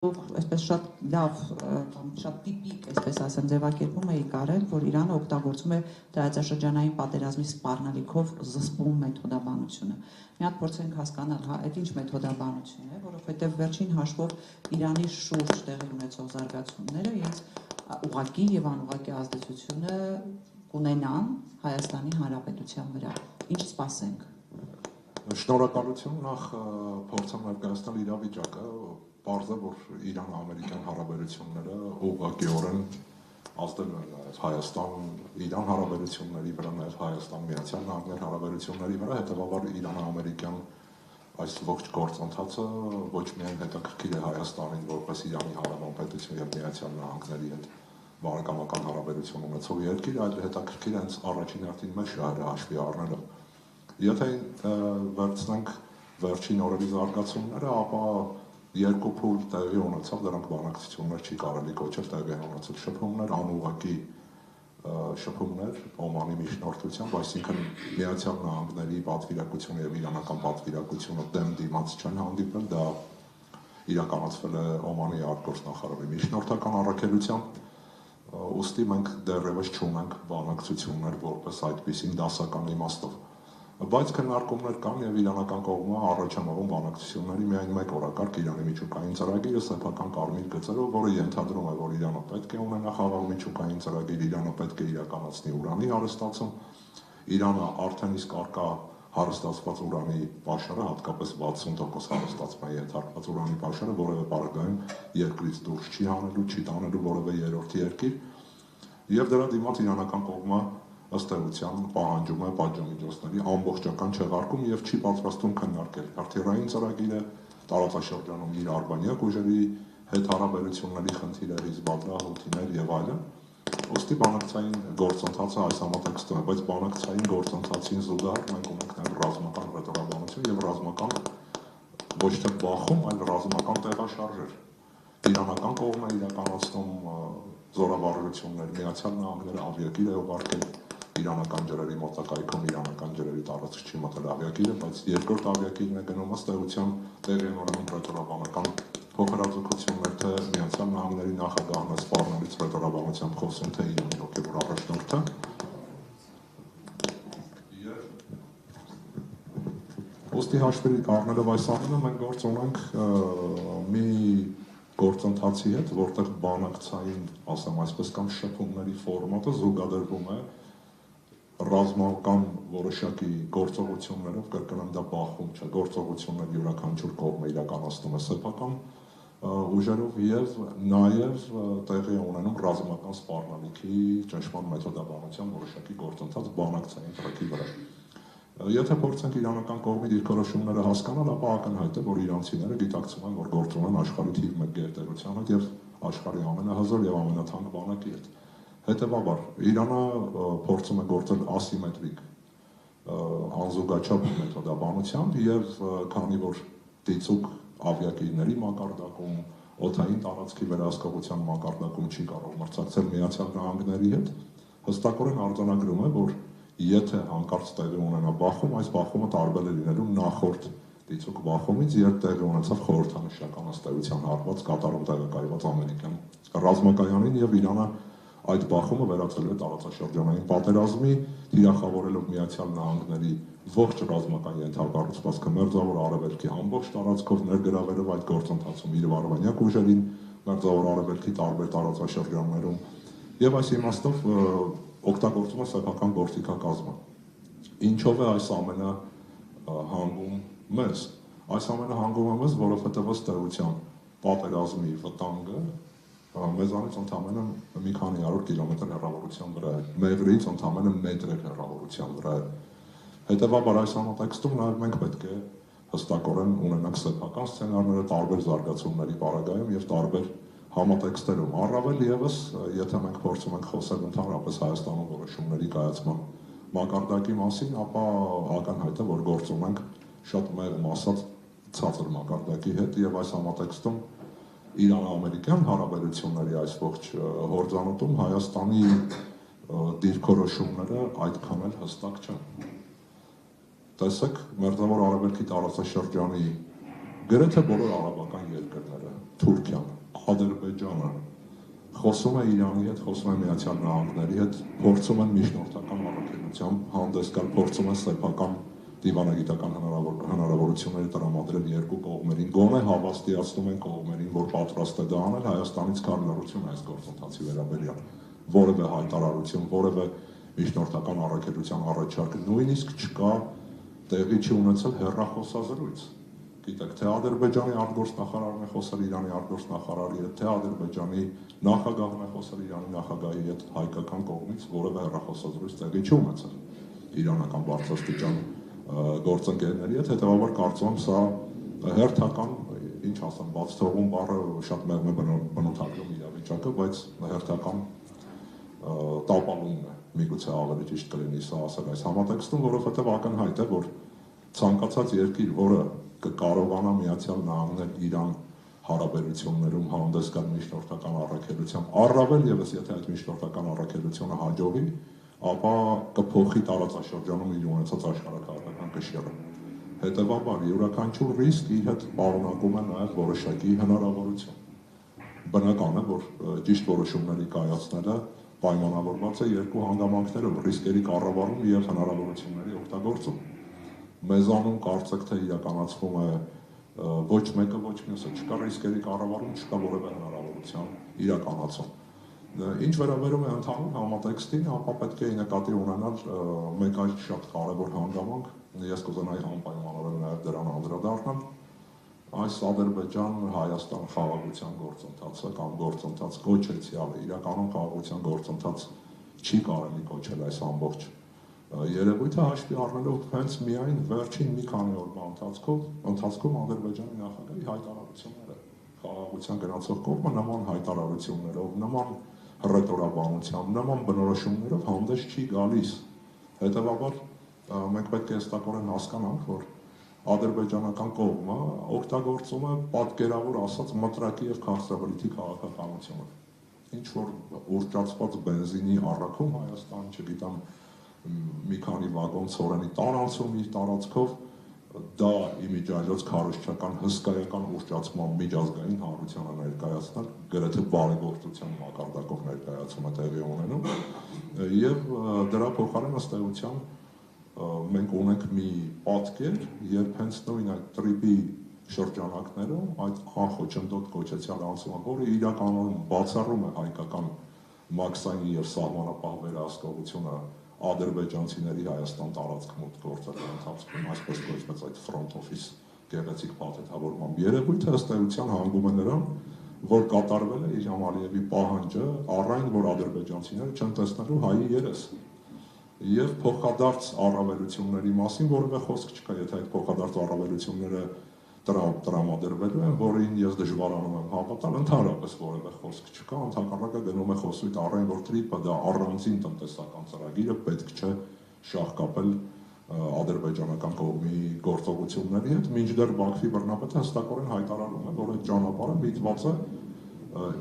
Այսպես շատ լավ, շատ տիպիկ, այսպես ասեմ, ձևակերպում էի կարել, որ Իրանը օգտագործում է տարածաշրջանային պատերազմի սպառնալիքով զսպում մեթոդաբանությունը։ Մի հատ փորձենք հասկանալ, այդ ինչ մեթոդաբանություն է, որովհետև վերջին հաշվով Իրանի շուրջ տեղի ունեցող զարգացումները իրենց ուղղակի եւ անուղղակի ազդեցությունը կունենան Հայաստանի Հանրապետության վրա։ Ինչ սպասենք։ Շնորհակալություն, նախ փորձեմ ներկայացնել իրավիճակը, պարզ է, որ Իրան-ամերիկյան հարաբերությունները ուղղակիորեն ազդել են նաև Հայաստան-Իրան հարաբերությունների վրա, նաև Հայաստան-Միացյալ Նահանգներ հարաբերությունների վրա, հետևաբար Իրան-ամերիկյան այս ողջ գործընթացը ոչ միայն հետաքրքիր է Հայաստանին, որպես Իրանի հարևան պետություն եւ Միացյալ Նահանգների հետ բարեկամական հարաբերություն ունեցող երկիր, այլ հետաքրքիր է հենց առաջին հերթին մեր շահերը հաշվի առնելով։ Եթե վերցնենք վերջին օրերի զարգացումները, ապա երկու փուլ տեղի ունեցավ, դրանք բանակցություններ չի կարելի կոչել, տեղի են ունեցել շփումներ, անուղղակի շփումներ Օմանի միջնորդությամբ, այսինքն Միացյալ Նահանգների պատվիրակությունը եւ իրանական պատվիրակությունը դեմ դիմաց չեն հանդիպել, դա իրականացվել է Օմանի արտգործնախարարի միջնորդական առաքելությամբ, ուստի մենք դեռևս չունենք բանակցություններ որպես այդպիսին դասական իմաստով։ Բայց քննարկումներ կան եւ իրանական կողմը առաջամաղում բանակցությունների միայն մեկ օրակարգ Իրանի միջուկային ծրագիրը սեփական կարմիր գծերով, որը ենթադրում է, որ Իրանը պետք է ունենա խաղաղ միջուկային ծրագիր, Իրանը պետք է իրականացնի ուրանի հարստացում, Իրանը արդեն իսկ արկա հարստացված ուրանի պաշարը, հատկապես 60% հարստացման ենթարկված ուրանի պաշարը որևէ պարագայում երկրից դուրս չի հանելու, չի տանելու որևէ երրորդ երկիր, եւ դրա դիմաց իրանական կողմը ըստ էության պահանջում է պատժամիջոցների ամբողջական չեղարկում եւ չի պատրաստվում քննարկել հրթիռային ծրագիրը, տարածաշրջանում իր արբանյակ ուժերի հետ հարաբերությունների խնդիրը, Հիզբոլլահ, Հութիներ եւ այլն։ Ոստի բանակցային գործընթացը այս համատեքստում է, բայց բանակցային գործընթացին զուգահեռ մենք ունենք նաեւ ռազմական ռետորաբանություն եւ ռազմական ոչ թե բախում, այլ ռազմական տեղաշարժեր։ Իրանական կողմը իրականացնում զորավարժություններ, Միացյալ Նահանգները ավիակիր է ուղարկել իրանական ջրերի մոտակայքում, իրանական ջրերի տարածք չի մտել ավիակիրը, բայց երկրորդ ավիակիրն է գնում ըստ էության տեղի են ունենում ռետորաբանական փոխհրաձգություններ, թե Միացյալ Նահանգների նախագահն է սպառնալից ռետորաբանությամբ խոսում, թե Իրանի հոգևոր առաջնորդը։ Ոստի հաշվի առնելով այս ամենը մենք գործ ունենք մի գործընթացի հետ, որտեղ բանակցային, ասեմ այսպես, կամ շփումների ֆորմատը զուգադրվում է ռազմական որոշակի գործողություններով, կրկնեմ դա բախում չէ, գործողություններ յուրաքանչյուր կողմը իրականացնում է սեփական ուժերով եւ նաեւ տեղի է ունենում ռազմական սպառնալիքի ճնշման մեթոդաբանության որոշակի գործընթաց բանակցային տրակի վրա։ Եթե փորձենք իրանական կողմի դիրքորոշումները հասկանալ, ապա ակնհայտ է, որ իրանցիները գիտակցում են, որ գործ ունեն աշխարհի թիվ 1 գերտերության հետ եւ աշխարհի ամենահզոր եւ ամենաթանկ բանակի հետ։ Հետևաբար Իրանը փորձում է գործել ասիմետրիկ անզուգաչափ մեթոդաբանությամբ եւ քանի որ դիցուկ ավիակիրների մակարդակում, օդային տարածքի վերահսկողության մակարդակում չի կարող մրցակցել Միացյալ Նահանգների հետ, հստակորեն արձանագրում է, որ եթե հանկարծ տեղի ունենա բախում, այս բախումը տարբեր է լինելու նախորդ դիցուկ բախումից, երբ տեղի ունեցավ խորհրդանշական ըստ էության հարված կատարում տեղակայված ամերիկյան ռազմակայանին եւ Իրանը այդ բախումը վերածել է տարածաշրջանային պատերազմի, թիրախավորելով Միացյալ Նահանգների ողջ ռազմական ենթակառուցվածքը մերձավոր արևելքի ամբողջ տարածքով ներգրավելով այդ գործընթացում իր արբանյակ ուժերին մերձավոր արևելքի տարբեր տարածաշրջաններում եւ այս իմաստով օգտագործում է սեփական գործիքակազմը։ Ինչով է այս ամենը հանգում մեզ։ Այս ամենը հանգում է մեզ, որովհետեւ ըստ էության պատերազմի վտանգը մեզանից ընդամենը մի քանի 100 կիլոմետր հեռավորության վրա է, Մեղրիից ընդամենը մետրեր հեռավորության վրա է։ Հետևաբար այս համատեքստում նաև մենք պետք է հստակորեն ունենանք սեփական սցենարները տարբեր զարգացումների պարագայում եւ տարբեր համատեքստերում։ Առավել եւս, եթե մենք փորձում ենք խոսել ընդհանրապես Հայաստանում որոշումների կայացման մակարդակի մասին, ապա ակնհայտ է, որ գործ ունենք շատ մեղմ ասած ցածր մակարդակի հետ եւ այս համատեքստում Իրան-ամերիկյան հարաբերությունների այս ողջ հորձանուտում Հայաստանի դիրքորոշումները այդքան էլ հստակ չեն։ Տեսեք, մերձավոր արևելքի տարածաշրջանի գրեթե բոլոր արաբական երկրները, Թուրքիան, Ադրբեջանը խոսում է Իրանի հետ, խոսում է Միացյալ Նահանգների հետ, փորձում են միջնորդական առաքելությամբ հանդես գալ, փորձում են սեփական դիվանագիտական հնարավորություններ տրամադրել երկու կողմերին, գոնե հավաստիացնում են կողմերին, որ պատրաստ է դա անել, Հայաստանից քարոզություն այս գործընթացի վերաբերյալ, որևէ հայտարարություն, որևէ միջնորդական առաքելության առաջարկ, նույնիսկ չկա տեղի չի ունեցել հեռախոսազրույց։ Գիտեք, թե Ադրբեջանի արտգործնախարարն է խոսել Իրանի արտգործնախարարի հետ, թե Ադրբեջանի նախագահն է խոսել Իրանի նախագահի հետ, հայկական կողմից որևէ հեռախոսազրույց տեղի չի ունեցել իրանական բարձրաստիճան գործընկերների հետ, հետևաբար կարծում եմ սա հերթական, ինչ ասեմ, բաց թողում բառը շատ մեղմ է բնութագրում իրավիճակը, բայց հերթական տապալումն է, միգուցե ավելի ճիշտ կլինի սա ասել այս համատեքստում, որովհետև ակնհայտ է, որ ցանկացած երկիր, որը կկարողանա Միացյալ Նահանգներ Իրան հարաբերություններում հանդես գալ միջնորդական առաքելությամբ, առավել ևս եթե այդ միջնորդական առաքելությունը հաջողի, ապա կփոխի տարածաշրջանում իր ունեցած աշխարհաքաղաքական կշիռը։ Հետևաբար յուրաքանչյուր ռիսկ իր հետ պարունակում է նաև որոշակի հնարավորություն։ Բնական է, որ ճիշտ որոշումների կայացնելը պայմանավորված է երկու հանգամանքներով՝ ռիսկերի կառավարում եւ հնարավորությունների օգտագործում։ Մեզանում կարծեք թե իրականացվում է ոչ մեկը ոչ մյուսը, չկա ռիսկերի կառավարում, չկա որևէ հնարավորության իրականացում։ Ինչ վերաբերում է ընդհանուր համատեքստին, ապա պետք է նկատի ունենալ մեկ այլ շատ կարևոր հանգամանք, ես կուզենայի անպայմանորեն նաև դրան անդրադառնալ, այս Ադրբեջան-Հայաստան խաղաղության գործընթացը կամ գործընթաց կոչեցյալը, իրականում խաղաղության գործընթաց չի կարելի կոչել այս ամբողջ երևույթը հաշվի առնելով հենց միայն վերջին մի քանի օրվա ընթացքում Ադրբեջանի նախագահի հայտարարությունները խաղաղության գնացող կողմը նման հայտարարություններով, նման հռետորաբանությամբ, նման բնորոշումներով հանդես չի գալիս։ Հետևաբար մենք պետք է հստակորեն հասկանանք, որ ադրբեջանական կողմը օգտագործում է պատկերավոր ասած մտրակի եւ քաղցրավրիթի քաղաքականությունը։ Ինչ որ ուռճացված բենզինի առաքում Հայաստան, չգիտեմ, մի քանի վագոն ցորենի տարանցում իր տարածքով, դա իմիջիայլոց քարոզչական հսկայական ուռճացման միջազգային հանրությանը ներկայացնել, գրեթե բարեգործության մակարդակով ներկայացումը տեղի ունենում, եւ դրա փոխարեն ըստ էության մենք ունենք մի պատկեր, երբ հենց նույն այդ տրիպի շրջանակներում այդ անխոչնդոտ կոչեցյալ անցումը, որը իրականում բացառում է հայկական մաքսային եւ սահմանապահ վերահսկողությունը ադրբեջանցիների Հայաստան տարածք մուտք գործելու ընթացքում, այսպես կոչված այդ front office գեղեցիկ փաթեթավորման երևույթը ըստ էության հանգում է նրան, որ կատարվել է Իլհամ Ալիևի պահանջը առայն, որ ադրբեջանցիները չեն տեսնելու հայի երես։ Եվ փոխադարձ առավելությունների մասին որևէ խոսք չկա, եթե այդ փոխադարձ առավելությունները տրամադրվելու են, որին ես դժվարանում եմ հավատալ, ընդհանրապես որևէ խոսք չկա, ընդհակառակը գնում է խոսույթ առայն, որ տրիպը դա առանձին տնտեսական ծրագիր է, պետք չէ շահկապել ադրբեջանական կողմի գործողությունների հետ, մինչդեռ Բաքվի բռնապետը հստակորեն հայտարարում է, որ այդ ճանապարհը միտված է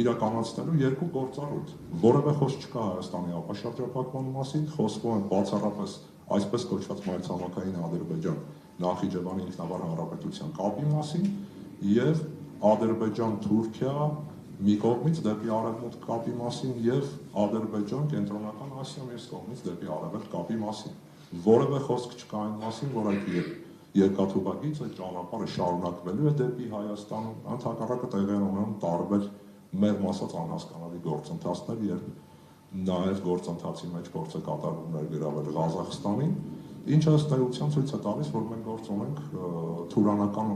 իրականացնելու երկու գործառույթ։ Որևէ խոսք չկա Հայաստանի ապաշրջապատման մասին, խոսվում է բացառապես այսպես կոչված մայրցամաքային Ադրբեջան Նախիջևանի ինքնավար հանրապետության կապի մասին եւ Ադրբեջան-Թուրքիա մի կողմից դեպի արևմուտք կապի մասին եւ Ադրբեջան-Կենտրոնական Ասիա մյուս կողմից դեպի արևելք կապի մասին։ Որևէ խոսք չկա այն մասին, որ այդ երկաթուղագից այդ ճանապարհը շարունակվելու է դեպի Հայաստան, ընդհակառակը տեղի ունեն տարբեր մեղմ ասած անհասկանալի գործընթացներ, երբ նաև գործընթացի մեջ փորձ է կատարվում ներգրավել Ղազախստանին, ինչը ըստ էության ցույց է տալիս, որ մենք գործ ունենք թուրանական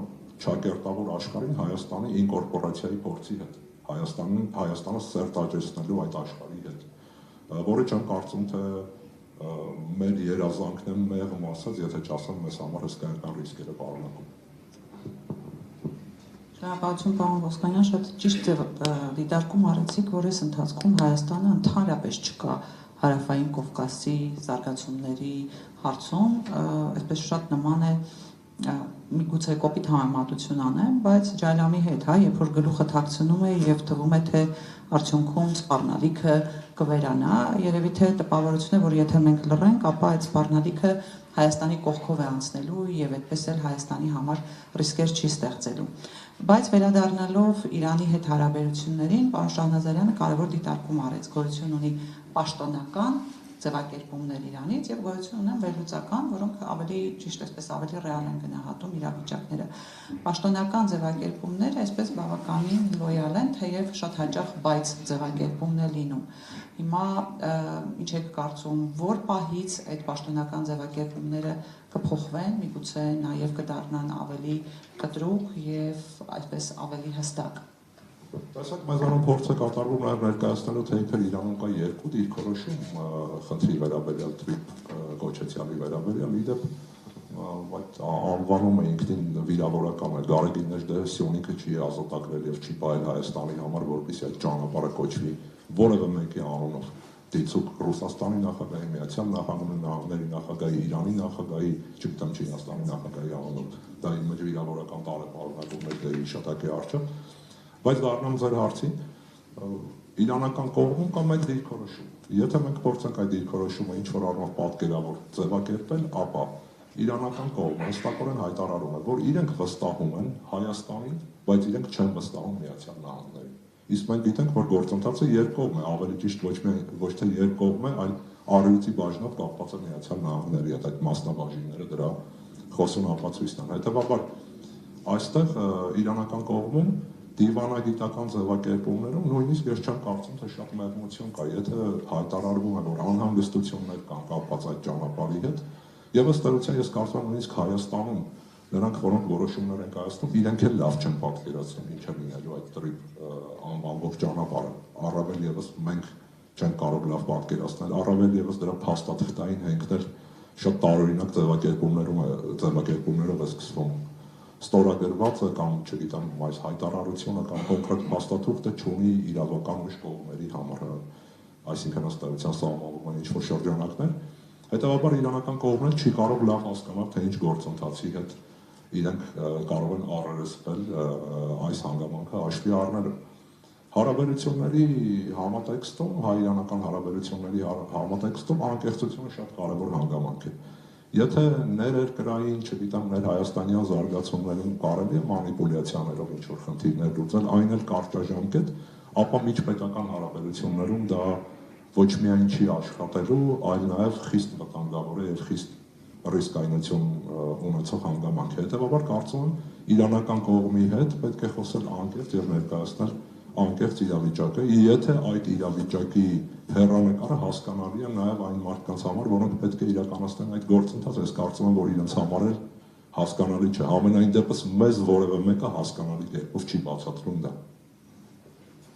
ճակերտավոր աշխարհին Հայաստանի ինկորպորացիայի փորձի հետ, Հայաստանը սերտաճեցնելու այդ աշխարհի հետ, որը չեմ կարծում, թե մեր երազանքն է մեղմ ասած, եթե չասեմ մեզ համար հսկայական ռիսկերը պարունակում։ Շնորհակալություն պարոն Ոսկանյան, շատ ճիշտ դիտարկում արեցիք, որ այս ընթացքում Հայաստանը ընդհանրապես չկա Հարավային Կովկասի զարգացումների հարցում, այսպես շատ նման է միգուցե կոպիտ համեմատություն անեմ, բայց Ջայլամի հետ, հա, երբ որ գլուխը թաքցնում է եւ թվում է թե արդյունքում սպառնալիքը կվերանա, երևի թե տպավորություն է, որ եթե մենք լռենք, ապա այդ սպառնալիքը Հայաստանի կողքով է անցնելու եւ այդպես էլ Հայաստանի համար ռիսկեր չի ստեղծելու։ Բայց վերադառնալով Իրանի հետ հարաբերություններին, պարոն Շահնազարյանը կարևոր դիտարկում արեց, գոյություն ունի պաշտոնական ձևակերպումներ Իրանից եւ գոյություն ունեն վերլուծական, որոնք ավելի ճիշտ այսպես ավելի ռեալ են գնահատում իրավիճակները։ Պաշտոնական ձևակերպումները այսպես բավականին լոյալ են, թեև շատ հաճախ բայց ձևակերպումն է լինում։ Հիմա ինչ եք կարծում, որ պահից այդ պաշտոնական ձևակերպումները կփոխվեն, միգուցե նաեւ կդառնան ավելի կտրուկ եւ այսպես ավելի հստակ։ Տեսեք, մեզանում փորձ է կատարվում նաև ներկայացնելու, թե իբր Իրանում կա երկու դիրքորոշում խնդրի վերաբերյալ տրիպ կոչեցյալի վերաբերյալ, իդեպ այդ անվանումը ինքնին վիրավորական է, Գարեգին Նեժդեհը Սյունիքը չի ազատագրել եւ չի պահել Հայաստանի համար, որպեսզի այդ ճանապարհը կոչվի որևէ մեկի անունով։ Դիցուկ Ռուսաստանի նախագահի, Միացյալ Նահանգների նախագահի, Իրանի նախագահի, չգիտեմ Չինաստանի նախագահի անունով, դա իմ մեջ վիրավորական տարեպարունակում է դեպի հիշատակի առջև։ Բայց դառնամ ձեր հարցին, իրանական կողմում կա մեկ դիրքորոշում։ Եթե մենք փորձենք այդ դիրքորոշումը ինչ-որ առումով պատկերավոր ձևակերպել, ապա իրանական կողմը հստակորեն հայտարարում է, որ իրենք վստահում են Հայաստանին, բայց իրենք չեն վստահում Միացյալ Նահանգներին։ Իսկ մենք գիտենք, որ գործընթացը երկկողմ է, ավելի ճիշտ ոչ թե երկկողմ է, այլ առյուծի բաժնով կապված է Միացյալ Նահանգների հետ, այդ մասնաբաժինները դրա խոսուն ապացույցն են։ Հետևաբար այստեղ իրանական կողմում դիվանագիտական ձևակերպումներում նույնիսկ ես չեմ կարծում, թե շատ մեղմություն կա, եթե հայտարարվում է, որ անհանգստություններ կան կապված այդ ճանապարհի հետ, եւ ըստ էության ես կարծում եմ նույնիսկ Հայաստանում նրանք, որոնք որոշումներ են կայացնում, իրենք էլ լավ չեն պատկերացնում ինչ է լինելու այդ տրիպ անվանվող ճանապարհը, առավել եւս մենք չենք կարող լավ պատկերացնել, առավել եւս դրա փաստաթղթային հենքներ շատ տարօրինակ ձևակերպումներով է սկսվում ստորագրվածը կամ չգիտեմ այս հայտարարությունը կամ կոնկրետ փաստաթուղթը չունի իրավական ուժ կողմերի համար, այսինքն ըստ էության սահմանվում են ինչ-որ շրջանակներ, հետևաբար իրանական կողմը չի կարող լավ հասկանալ, թե ինչ գործընթացի հետ իրենք կարող են առերեսվել այս հանգամանքը հաշվի առնելու։ Հարաբերությունների համատեքստում, հայ-իրանական հարաբերությունների համատեքստում անկեղծությունը շատ կարևոր հանգամանք է։ Եթե ներերկրային, չգիտեմ, ներհայաստանյան զարգացումներում կարելի է մանիպուլյացիաներով ինչ-որ խնդիրներ լուծել, այն էլ կարճաժամկետ, ապա միջպետական հարաբերություններում դա ոչ միայն չի աշխատելու, այլ նաև խիստ վտանգավոր է եւ խիստ ռիսկայնություն ունեցող հանգամանք է։ Հետևաբար կարծում եմ իրանական կողմի հետ պետք է խոսել անկեղծ եւ ներկայացնել անկեղծ իրավիճակը, եթե այդ իրավիճակի հեռանկարը հասկանալի է նաև այն մարդկանց համար, որոնք պետք է իրականացնեն այդ գործընթացը, ես կարծում եմ, որ իրենց համար էլ հասկանալի չէ։ Ամենայն դեպս մեզ որևէ մեկը հասկանալի կերպով չի բացատրում դա։